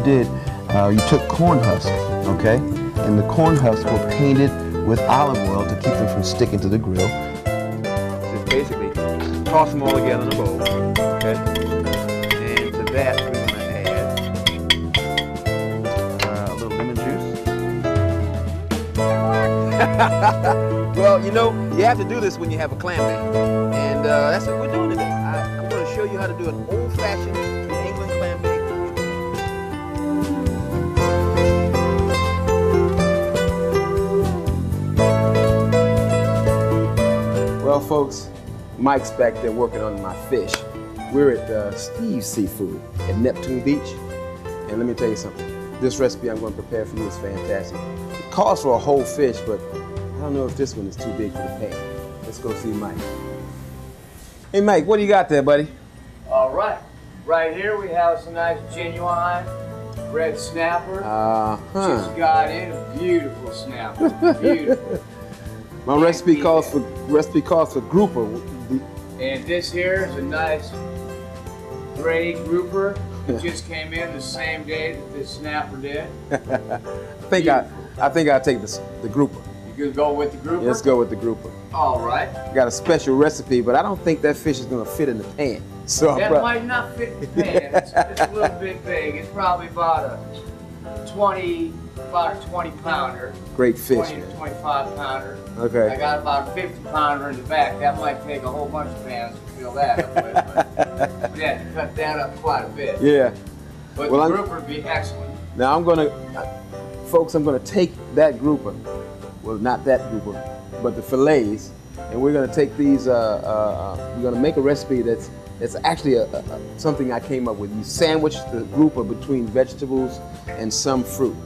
did, you took corn husk, okay? And the corn husks were painted with olive oil to keep them from sticking to the grill. Just basically toss them all together in a bowl, okay? And to that, we're going to add a little lemon juice. Well, you know, you have to do this when you have a clam bake. And that's what we're doing today. I'm going to show you how to do an old-fashioned New England clam bake. Well, folks, Mike's back there working on my fish. We're at Steve's Seafood at Neptune Beach. And let me tell you something. This recipe I'm going to prepare for you is fantastic. It calls for a whole fish, but I don't know if this one is too big for the pan. Let's go see Mike. Hey, Mike, what do you got there, buddy? All right. Right here we have some nice genuine red snapper. Just got in a beautiful snapper. Beautiful. My recipe calls for grouper. And this here is a nice gray grouper. It just came in the same day that this snapper did. I think I'll take the grouper. You gonna go with the grouper? Let's go with the grouper. All right. Got a special recipe, but I don't think that fish is gonna fit in the pan. So that might not fit in the pan. It's a little bit big. It's probably about a 20 pounder. Great fish, 20 man. to 25 pounder. Okay. I got about a 50 pounder in the back. That might take a whole bunch of pans to fill that up with, but we had to cut that up quite a bit. Yeah. But the grouper would be excellent. Now I'm gonna take that grouper, well, not that grouper, but the fillets, and we're gonna take these. We're gonna make a recipe that's actually something I came up with. You sandwich the grouper between vegetables and some fruit,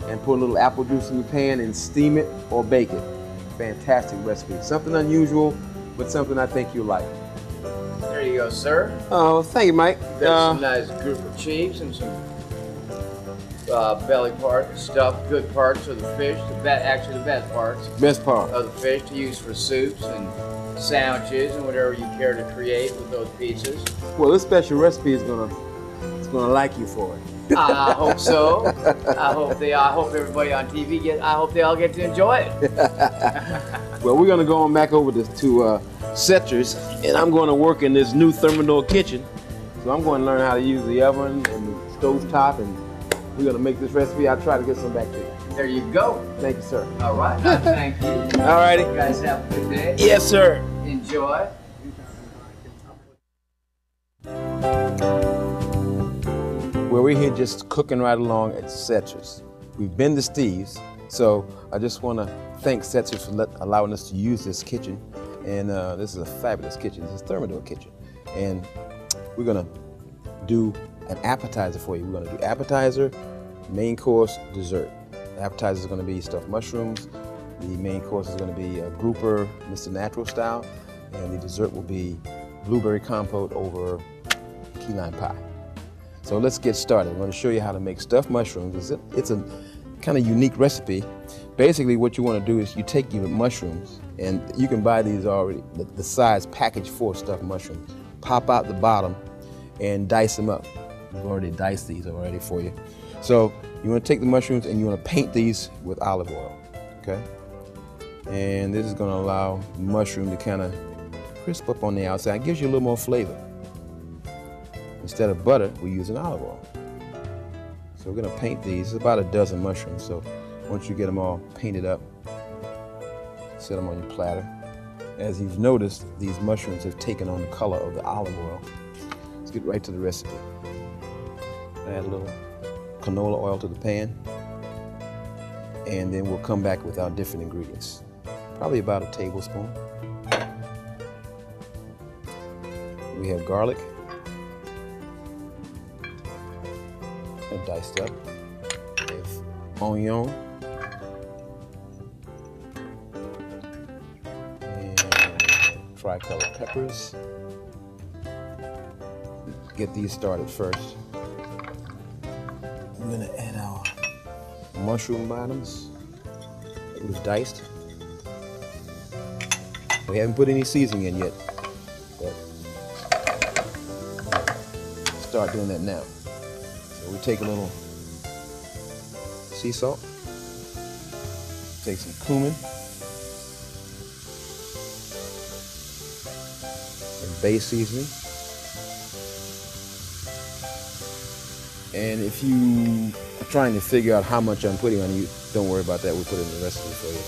and put a little apple juice in the pan and steam it or bake it. Fantastic recipe. Something unusual, but something I think you'll like. There you go, sir. Oh, thank you, Mike. There's some nice grouper cheese and some belly part, stuffed good parts of the fish. Actually, the best parts. Best part of the fish to use for soups and sandwiches and whatever you care to create with those pieces. Well, this special recipe is gonna like you for it. I hope so. I hope everybody on TV I hope they all get to enjoy it. Well, we're gonna go on back over to Setcher's, and I'm going to work in this new Thermador kitchen. So I'm going to learn how to use the oven and the stove top, and we're going to make this recipe. I'll try to get some back to you. There you go. Thank you, sir. All right. Thank you. All righty. You guys have a good day. Yes, sir. Enjoy. Well, we're here just cooking right along at Setcher's. We've been to Steve's, so I just want to thank Setcher's for allowing us to use this kitchen. And this is a fabulous kitchen. This is a Thermador kitchen. And we're gonna do an appetizer for you. We're gonna do appetizer, main course, dessert. The appetizer is gonna be stuffed mushrooms. The main course is gonna be a grouper, Mr. Natural style. And the dessert will be blueberry compote over key lime pie. So let's get started. I'm gonna show you how to make stuffed mushrooms. It's a kind of unique recipe. Basically, what you want to do is you take your mushrooms, and you can buy these already, the size package for stuffed mushrooms. Pop out the bottom and dice them up. We've already diced these already for you. So you want to take the mushrooms and you want to paint these with olive oil, okay? And this is going to allow the mushroom to kind of crisp up on the outside. It gives you a little more flavor. Instead of butter, we're using olive oil. So we're going to paint these. It's about a dozen mushrooms. So once you get them all painted up, set them on your platter. As you've noticed, these mushrooms have taken on the color of the olive oil. Let's get right to the recipe. Add a little canola oil to the pan, and then we'll come back with our different ingredients. Probably about a tablespoon. We have garlic, diced up. We have onion. Tri-colored peppers. Get these started first. We're gonna add our mushroom bottoms. It was diced. We haven't put any seasoning in yet, but start doing that now. So we take a little sea salt. Take some cumin. And bay seasoning. And if you are trying to figure out how much I'm putting on you, don't worry about that. We'll put it in the recipe for you.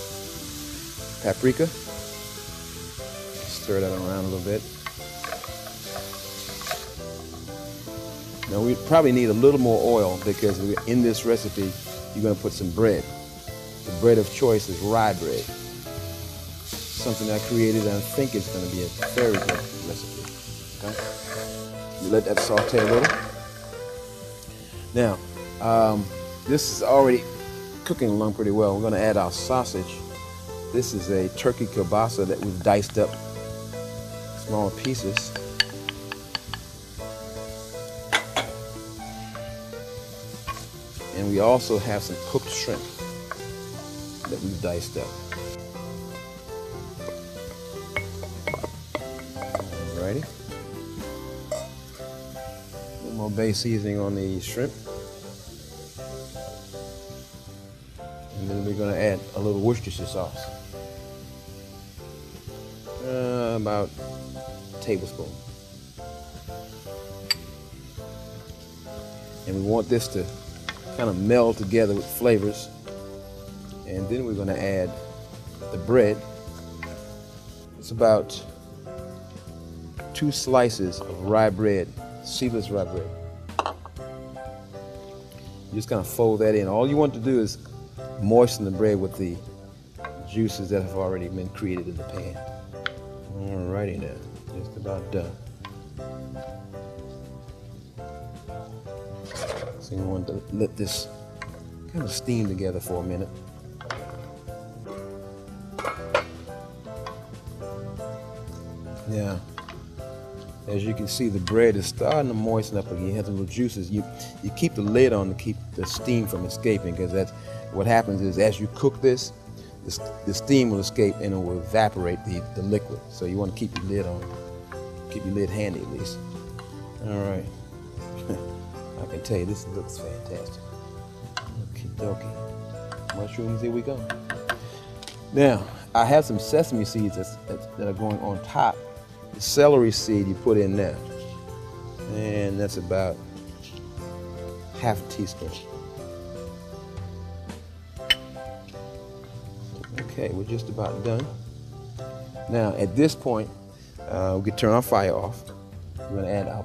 Paprika. Stir that around a little bit. Now we probably need a little more oil because in this recipe you're going to put some bread. The bread of choice is rye bread. Something I created and I think it's going to be a very good recipe. Okay? You let that saute a little. Now, this is already cooking along pretty well. We're going to add our sausage. This is a turkey kielbasa that we've diced up smaller pieces. And we also have some cooked shrimp that we've diced up. Alrighty. A little more bay seasoning on the shrimp. And then we're going to add a little Worcestershire sauce. About a tablespoon. And we want this to kind of meld together with flavors. And then we're going to add the bread. It's about 2 slices of rye bread, seedless rye bread. You just kind of fold that in. All you want to do is moisten the bread with the juices that have already been created in the pan. Alrighty now, just about done. So you want to let this kind of steam together for a minute. Now, as you can see, the bread is starting to moisten up again. You have the little juices. You keep the lid on to keep the steam from escaping, because that's what happens is as you cook this, the steam will escape and it will evaporate the liquid. So you want to keep your lid on. Keep your lid handy at least. All right. I can tell you this looks fantastic. Okie dokie. Mushrooms, here we go. Now, I have some sesame seeds that are going on top. The celery seed you put in there. And that's about half a teaspoon. Okay, we're just about done. Now, at this point, we can turn our fire off. We're going to add our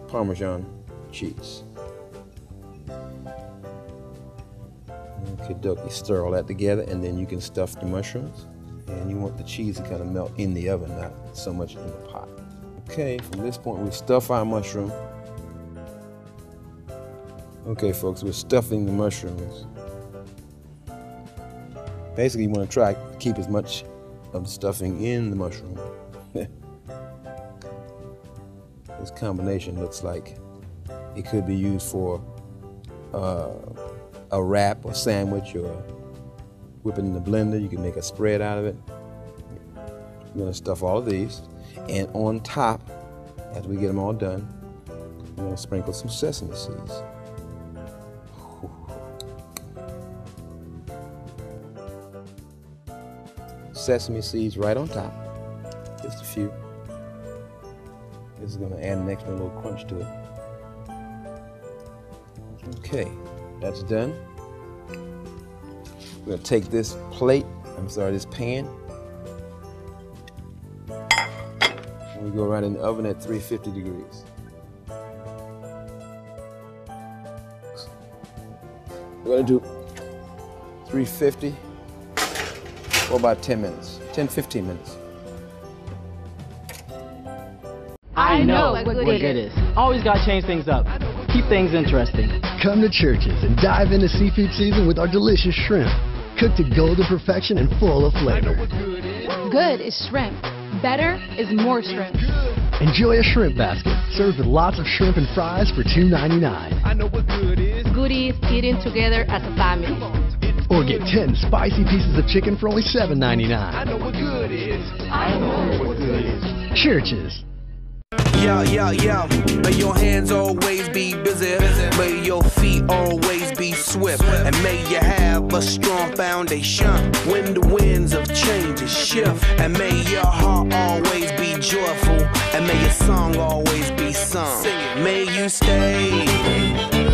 Parmesan cheese. Okay, you stir all that together, and then you can stuff the mushrooms. And you want the cheese to kind of melt in the oven, not so much in the pot. Okay, from this point, we stuff our mushroom. Okay, folks, we're stuffing the mushrooms. Basically, you want to try to keep as much of the stuffing in the mushroom. This combination looks like it could be used for a wrap or sandwich, or whip it in the blender. You can make a spread out of it. We're going to stuff all of these. And on top, as we get them all done, we're going to sprinkle some sesame seeds. Sesame seeds right on top, just a few. This is going to add an extra little crunch to it. Okay, that's done. We're going to take this this pan, and we go right in the oven at 350 degrees. We're going to do 350 for about 10 minutes, 10-15 minutes. I know what good is. Always gotta change things up. Keep things interesting. Come to Church's and dive into seafood season with our delicious shrimp. Cooked to golden perfection and full of flavor. Good is shrimp. Better is more shrimp. Enjoy a shrimp basket served with lots of shrimp and fries for $2.99. I know what good is. Good is eating together as a family. Or get 10 spicy pieces of chicken for only $7.99. I know what good is. I know what good is. Church's. Yeah. May your hands always be busy. May your feet always be swift. And may you have a strong foundation when the winds of change shift. And may your heart always be joyful. And may your song always be sung. May you stay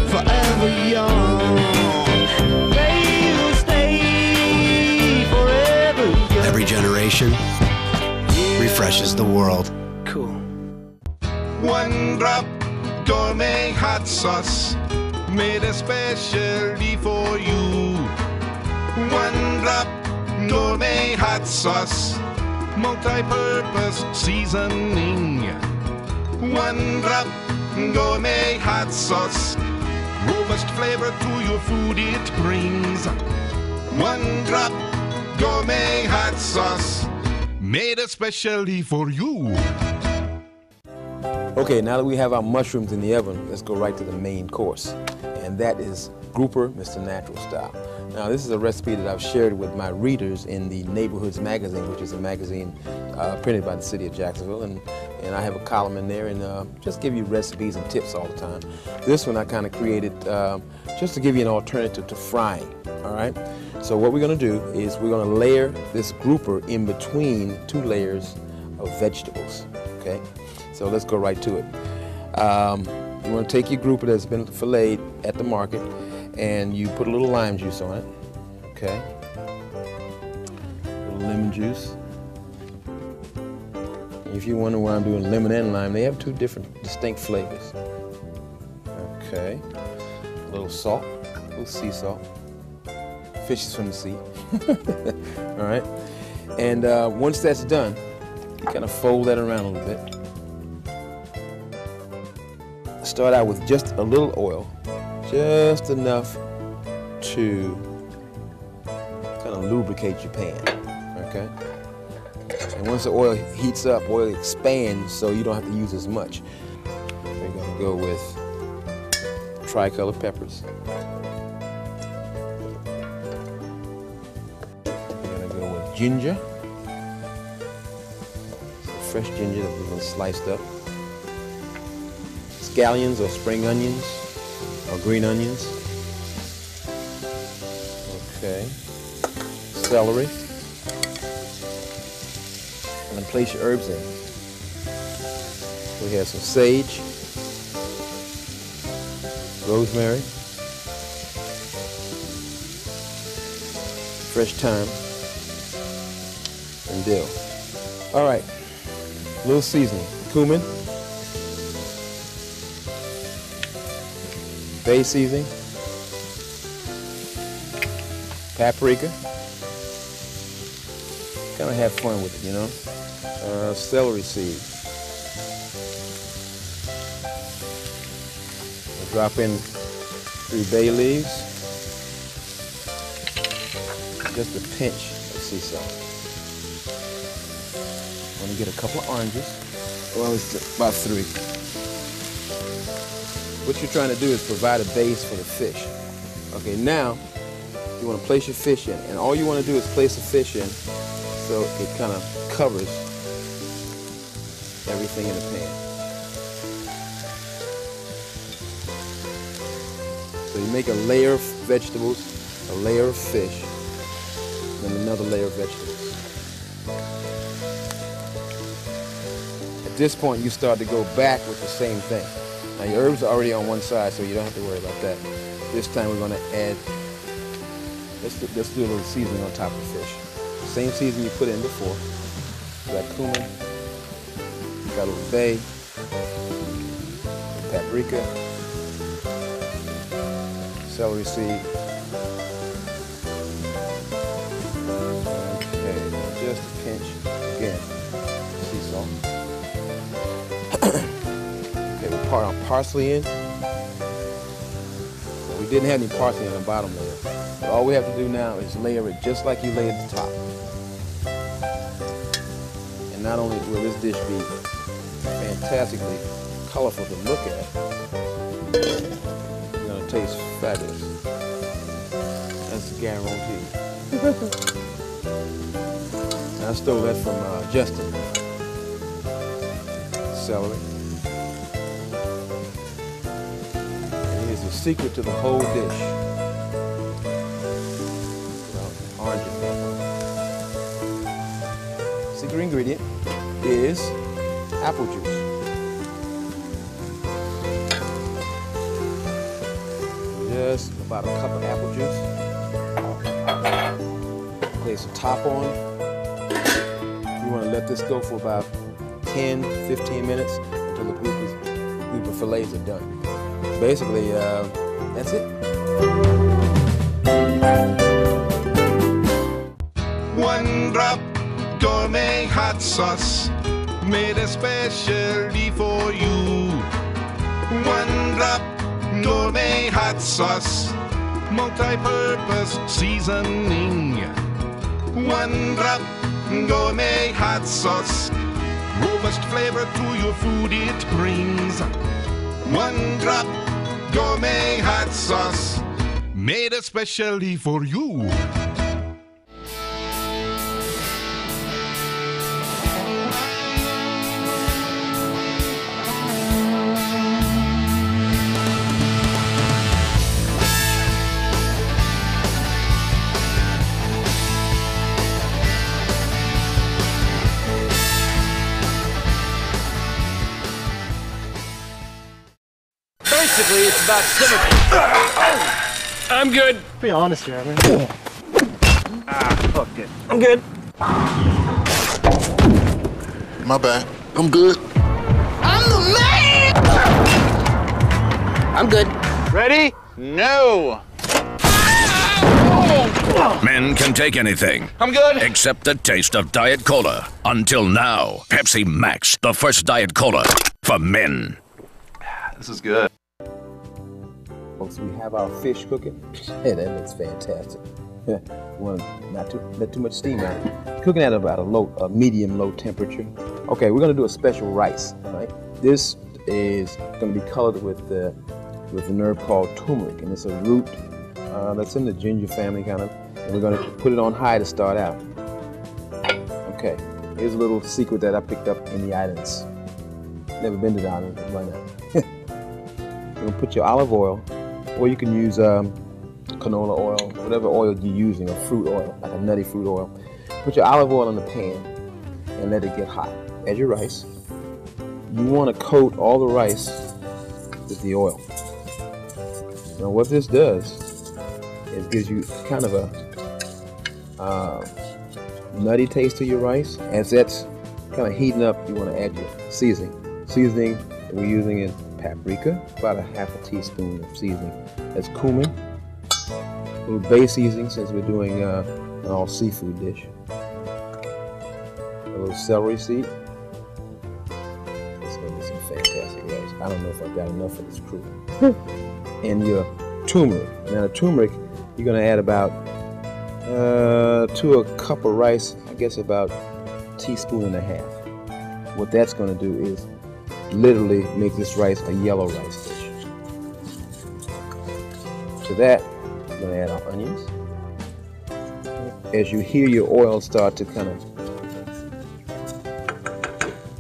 forever young. May you stay forever young. Every generation refreshes the world. Cool. One drop gourmet hot sauce made especially for you. One drop gourmet hot sauce, multi-purpose seasoning. One drop gourmet hot sauce, robust flavor to your food it brings. One drop gourmet hot sauce, made especially for you. Okay, now that we have our mushrooms in the oven, let's go right to the main course. And that is grouper, Mr. Natural Style. Now, this is a recipe that I've shared with my readers in the Neighborhoods magazine, which is a magazine printed by the city of Jacksonville. And I have a column in there and just give you recipes and tips all the time. This one I kind of created just to give you an alternative to frying, all right? So what we're going to do is we're going to layer this grouper in between 2 layers of vegetables, okay? So let's go right to it. You want to take your grouper that's been filleted at the market and you put a little lime juice on it, okay? A little lemon juice. If you wonder why I'm doing lemon and lime, they have 2 different distinct flavors. Okay, a little salt, a little sea salt. Fishes from the sea. All right, and once that's done, kind of fold that around a little bit. Start out with just a little oil, just enough to kind of lubricate your pan, okay? And once the oil heats up, oil expands so you don't have to use as much. We're gonna go with tricolor peppers. We're gonna go with ginger. Some fresh ginger that we're gonna slice up. Scallions or spring onions or green onions. Okay. Celery. And then place your herbs in. We have some sage, rosemary, fresh thyme, and dill. All right, a little seasoning. Cumin, bay seasoning, paprika. Kind of have fun with it, you know. Celery seed. We'll drop in 3 bay leaves. Just a pinch of sea salt. Want to get a couple of oranges. Well, it's about 3. What you're trying to do is provide a base for the fish. Okay, now you want to place your fish in, and all you want to do is place the fish in so it kind of covers everything in the pan. So you make a layer of vegetables, a layer of fish, and then another layer of vegetables. At this point, you start to go back with the same thing. Now your herbs are already on one side, so you don't have to worry about that. This time we're going to add, let's do a little seasoning on top of the fish. Same seasoning you put in before. You got cumin, you got a little bay, paprika, celery seed. Okay, just a pinch, again, sea salt. Okay, we pour our parsley in. We didn't have any parsley in the bottom layer. But all we have to do now is layer it just like you lay at the top. And not only will this dish be fantastically colorful to look at, it's going to taste fabulous. That's guaranteed. I stole that from Justin. Celery. the secret to the whole dish. Oranges. Secret ingredient is apple juice. Just about a cup of apple juice. Place the top on. You want to let this go for about 10-15 minutes until the group of fillets are done. Basically, that's it. One drop gourmet hot sauce made especially for you. One drop gourmet hot sauce, multi-purpose seasoning. One drop gourmet hot sauce, robust flavor to your food it brings. One drop gourmet hot sauce, made especially for you. Basically, it's about symmetry. I'm good. Be honest here, man. Fuck it. I'm good. My bad. I'm good. I'm the man! I'm good. Ready? No. Men can take anything. I'm good. Except the taste of Diet Cola. Until now, Pepsi Max, the first Diet Cola for men. This is good. Folks, we have our fish cooking. Hey, that looks fantastic. We want to not let too much steam out. Cooking at about a medium-low temperature. Okay, we're going to do a special rice. All right, this is going to be colored with a herb called turmeric, and it's a root that's in the ginger family, kind of. And we're going to put it on high to start out. Okay, here's a little secret that I picked up in the islands. Never been to the islands, but why not? You're going to put your olive oil, or you can use canola oil, whatever oil you're using, or fruit oil, like a nutty fruit oil. Put your olive oil in the pan and let it get hot. Add your rice. You want to coat all the rice with the oil. Now what this does is gives you kind of a nutty taste to your rice. As that's kind of heating up, you want to add your seasoning. Seasoning that we're using is paprika, about a half a teaspoon of seasoning. That's cumin, a little bay seasoning since we're doing an all seafood dish. A little celery seed. It's gonna be some fantastic rice. I don't know if I've got enough for this crew. And your turmeric. Now the turmeric, you're gonna add about to a cup of rice, I guess about a teaspoon and a half. What that's gonna do is literally make this rice a yellow rice dish. To that, we're going to add our onions. As you hear your oil start to kind of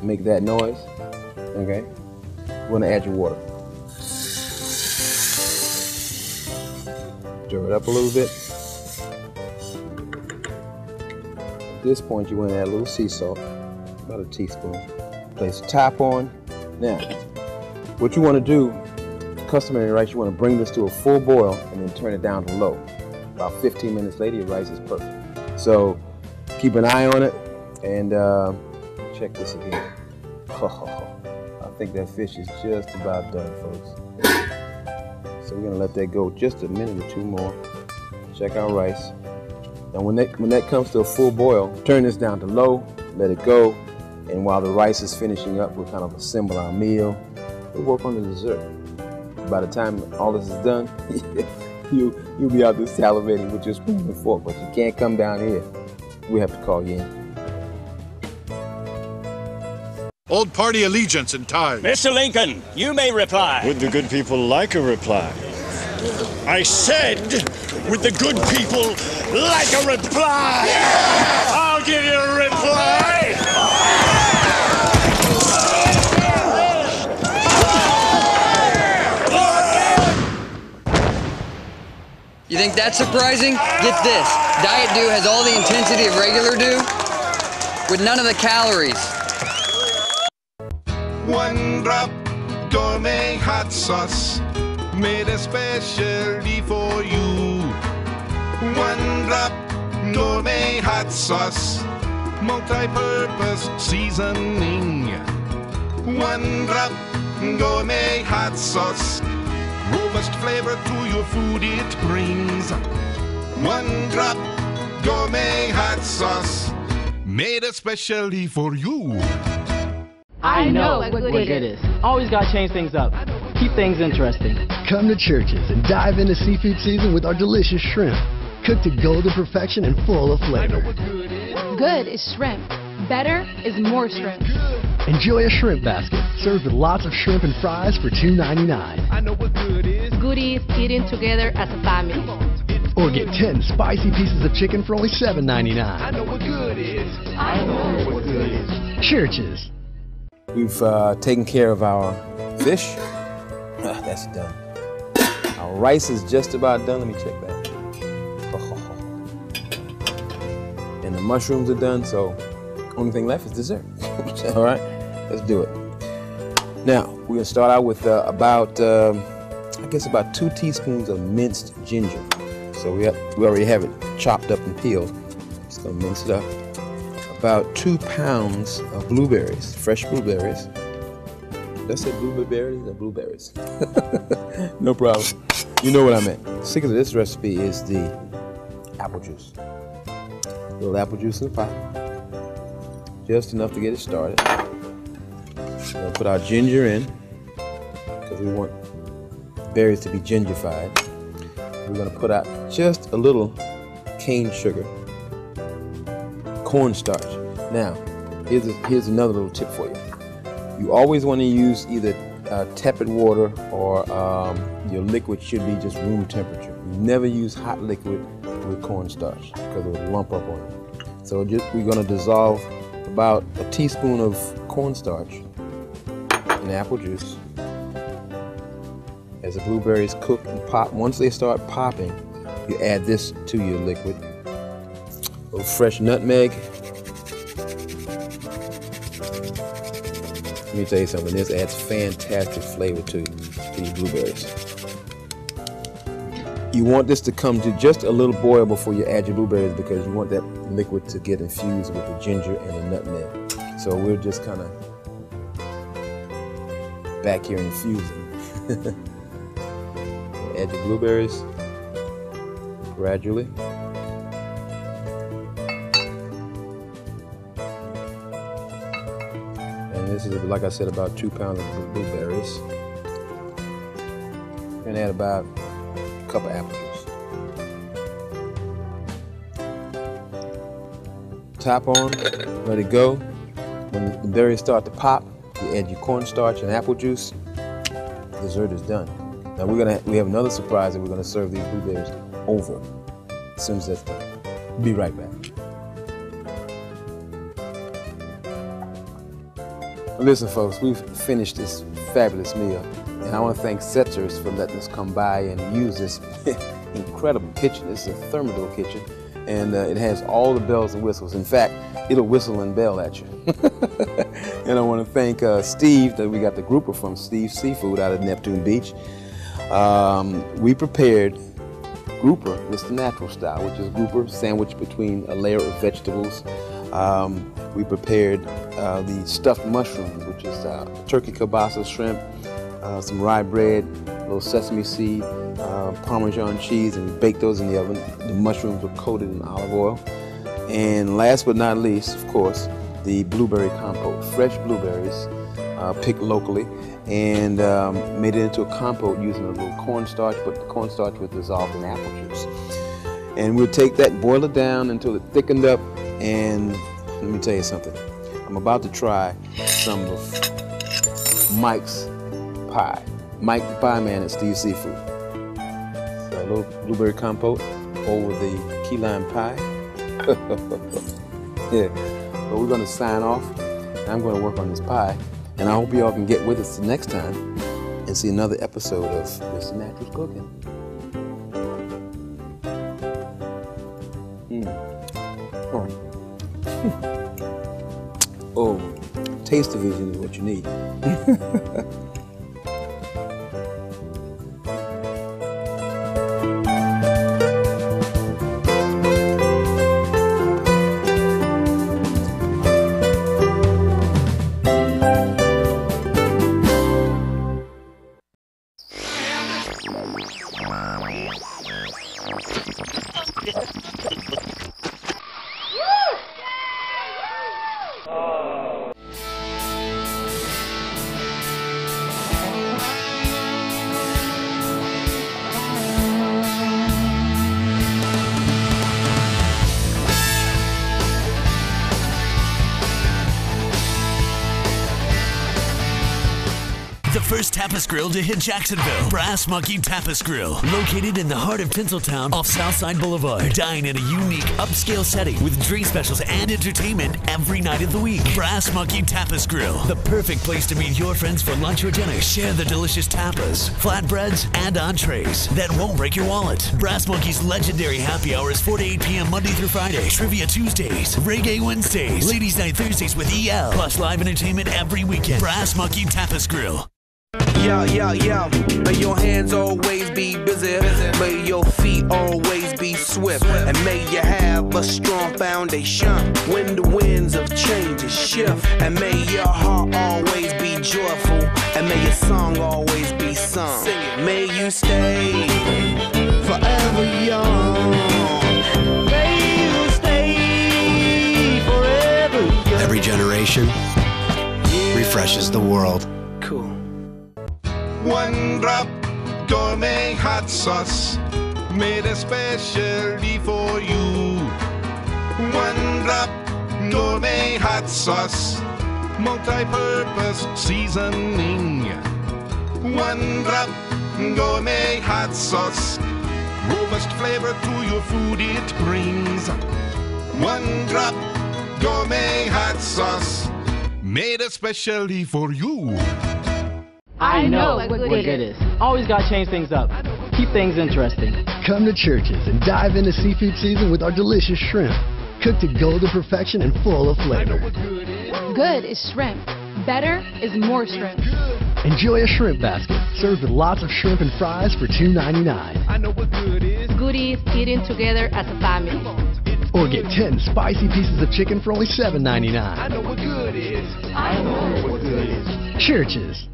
make that noise, okay, we're going to add your water. Stir it up a little bit. At this point, you want to add a little sea salt, about a teaspoon. Place the top on. Now, what you want to do, customary rice, you want to bring this to a full boil and then turn it down to low. About 15 minutes later, your rice is perfect. So keep an eye on it and check this again. I think that fish is just about done, folks. So we're going to let that go just a minute or two more. Check our rice. Now when that comes to a full boil, turn this down to low, let it go. And while the rice is finishing up, we'll kind of assemble our meal. We'll work on the dessert. By the time all this is done, you'll be out there salivating with your spoon and fork, but you can't come down here. We have to call you in. Old party allegiance and ties. Mr. Lincoln, you may reply. Would the good people like a reply? I said, would the good people like a reply? Yeah! I'll give you a reply. You think that's surprising? Get this. Diet Dew has all the intensity of regular Dew with none of the calories. One drop gourmet hot sauce made especially for you. One drop gourmet hot sauce, multi-purpose seasoning. One drop gourmet hot sauce, robust flavor to your food it brings. One drop gourmet hot sauce, made especially for you. I know what good is. Always gotta change things up. Keep things interesting. Come to Church's and dive into seafood season with our delicious shrimp. Cooked to golden perfection and full of flavor. Good is shrimp. Better is more shrimp. Enjoy a shrimp basket served with lots of shrimp and fries for $2.99. I know what good is. Good is eating together as a family. Or get 10 spicy pieces of chicken for only $7.99. I know what good is. I know what good is. Church's. We've taken care of our fish. That's done. Our rice is just about done. Let me check that. And the mushrooms are done, so only thing left is dessert. All right, let's do it. Now, we're gonna start out with about 2 teaspoons of minced ginger. So we already have it chopped up and peeled. Just gonna mince it up. About 2 pounds of blueberries, fresh blueberries. Did I say blueberries or blueberries? No problem. You know what I meant. The secret of this recipe is the apple juice. A little apple juice in the pot. Just enough to get it started. We're gonna put our ginger in because we want berries to be gingified. We're gonna put out just a little cane sugar. Cornstarch. Now, here's another little tip for you. You always want to use either tepid water or your liquid should be just room temperature. You never use hot liquid with cornstarch because it will lump up on you. So we're going to dissolve about a teaspoon of cornstarch in apple juice. As the blueberries cook and pop, once they start popping, you add this to your liquid. A little fresh nutmeg. Let me tell you something, this adds fantastic flavor to your blueberries. You want this to come to just a little boil before you add your blueberries because you want that liquid to get infused with the ginger and the nutmeg. So we're just kind of back here infusing. Add your blueberries gradually. This is, like I said, about 2 pounds of blueberries. And add about a cup of apple juice. Top on, let it go. When the berries start to pop, you add your cornstarch and apple juice. Dessert is done. Now we have another surprise that we're gonna serve these blueberries over as soon as that's done. Be right back. Listen, folks, we've finished this fabulous meal, and I want to thank Setzer's for letting us come by and use this incredible kitchen. This is a thermal kitchen, and it has all the bells and whistles. In fact, it'll whistle and bell at you. And I want to thank Steve, that we got the grouper from MNC Seafood out of Neptune Beach. We prepared grouper. It's the natural style, which is grouper sandwiched between a layer of vegetables. We prepared the stuffed mushrooms, which is turkey kielbasa, shrimp, some rye bread, a little sesame seed, Parmesan cheese, and we baked those in the oven. The mushrooms were coated in olive oil. And last but not least, of course, the blueberry compote. Fresh blueberries picked locally and made it into a compote using a little cornstarch, but the cornstarch was dissolved in apple juice. And we'll take that, boil it down until it thickened up, and let me tell you something. I'm about to try some of Mike's pie. Mike the Pie Man at MNC Seafood. So a little blueberry compote over the key lime pie. Yeah, but we're gonna sign off, and I'm gonna work on this pie, and I hope y'all can get with us the next time and see another episode of Mr. Natural's Cooking. Oh, taste division is what you need. The first tapas grill to hit Jacksonville. Brass Monkey Tapas Grill. Located in the heart of Tinseltown off Southside Boulevard. Dine in a unique upscale setting with drink specials and entertainment every night of the week. Brass Monkey Tapas Grill. The perfect place to meet your friends for lunch or dinner. Share the delicious tapas, flatbreads, and entrees that won't break your wallet. Brass Monkey's legendary happy hour is 4 to 8 p.m. Monday through Friday. Trivia Tuesdays. Reggae Wednesdays. Ladies Night Thursdays with EL. Plus live entertainment every weekend. Brass Monkey Tapas Grill. Yo, yo, yo, may your hands always be busy, may your feet always be swift, and may you have a strong foundation when the winds of change shift, and may your heart always be joyful, and may your song always be sung. May you stay forever young. May you stay forever young. Every generation refreshes the world. Cool. One drop gourmet hot sauce made especially for you. One drop gourmet hot sauce, multi-purpose seasoning. One drop gourmet hot sauce, robust flavor to your food it brings. One drop gourmet hot sauce made especially for you. I know what good is. Always got to change things up. Keep things interesting. Come to Church's and dive into seafood season with our delicious shrimp. Cooked to golden perfection and full of flavor. Good is shrimp. Better is more shrimp. Enjoy a shrimp basket served with lots of shrimp and fries for $2.99. I know what good is. Good is eating together as a family. Or get 10 spicy pieces of chicken for only $7.99. I know what good is. I know what good is. Church's.